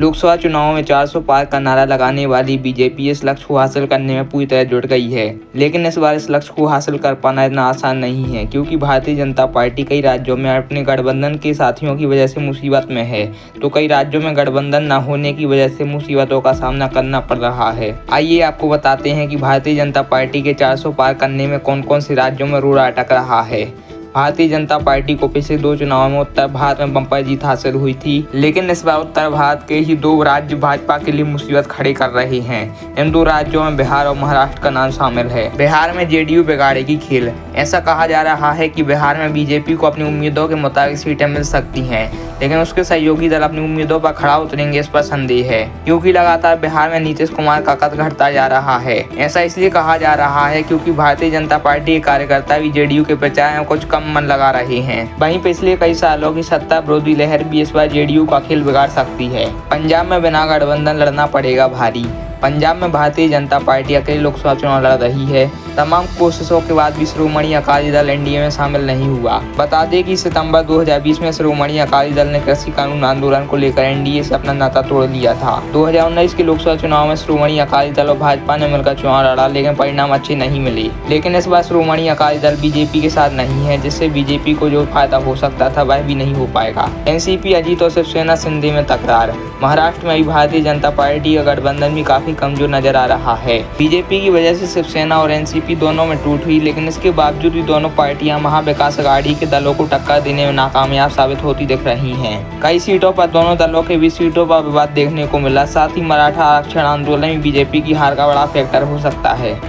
लोकसभा चुनाव में 400 पार का नारा लगाने वाली बीजेपी इस लक्ष्य को हासिल करने में पूरी तरह जुट गई है। लेकिन इस बार इस लक्ष्य को हासिल कर पाना इतना आसान नहीं है, क्योंकि भारतीय जनता पार्टी कई राज्यों में अपने गठबंधन के साथियों की वजह से मुसीबत में है, तो कई राज्यों में गठबंधन न होने की वजह से मुसीबतों का सामना करना पड़ रहा है। आइए आपको बताते हैं कि भारतीय जनता पार्टी के 400 पार करने में कौन कौन से राज्यों में रोड़ा अटक रहा है। भारतीय जनता पार्टी को पिछले 2 चुनावों में उत्तर भारत में बम्पर जीत हासिल हुई थी, लेकिन इस बार उत्तर भारत के ही 2 राज्य भाजपा के लिए मुसीबत खड़ी कर रहे हैं। इन 2 राज्यों में बिहार और महाराष्ट्र का नाम शामिल है। बिहार में जेडीयू बिगाड़ेगी खेल। ऐसा कहा जा रहा है कि बिहार में बीजेपी को अपनी उम्मीदों के मुताबिक सीटें मिल सकती हैं, लेकिन उसके सहयोगी दल अपनी उम्मीदों पर खड़ा उतरेंगे, इस पर संदेह है, क्योंकि लगातार बिहार में नीतीश कुमार का कद घटता जा रहा है। ऐसा इसलिए कहा जा रहा है क्योंकि भारतीय जनता पार्टी के कार्यकर्ता भी जेडीयू के प्रचार में कुछ कम मन लगा रहे हैं। वहीं पिछले कई सालों की सत्ता विरोधी लहर भी इस बार जेडीयू का खेल बिगाड़ सकती है। पंजाब में बिना गठबंधन लड़ना पड़ेगा भारी। पंजाब में भारतीय जनता पार्टी अकेले लोकसभा चुनाव लड़ रही है। तमाम कोशिशों के बाद भी श्रोमणी अकाली दल एनडीए में शामिल नहीं हुआ। बता दें कि सितंबर 2020 में श्रोमणी अकाली दल ने कृषि कानून आंदोलन को लेकर एनडीए से अपना नाता तोड़ लिया था। 2019 के लोकसभा चुनाव में श्रोमणी अकाली दल और भाजपा ने मिलकर चुनाव लड़ा, लेकिन परिणाम अच्छे नहीं मिले। लेकिन इस बार श्रोमणी अकाली दल बीजेपी के साथ नहीं है, जिससे बीजेपी को जो फायदा हो सकता था वह भी नहीं हो पाएगा। एनसीपी अजीत और शिवसेना शिंदे में तकरार। महाराष्ट्र में भी भारतीय जनता पार्टी का गठबंधन भी काफी कमजोर नजर आ रहा है। बीजेपी की वजह से शिवसेना और एनसीपी दोनों में टूट हुई, लेकिन इसके बावजूद भी दोनों पार्टियां महाविकास अघाड़ी के दलों को टक्कर देने में नाकामयाब साबित होती दिख रही हैं। कई सीटों पर दोनों दलों के बीच सीटों पर विवाद देखने को मिला। साथ ही मराठा आरक्षण आंदोलन में बीजेपी की हार का बड़ा फैक्टर हो सकता है।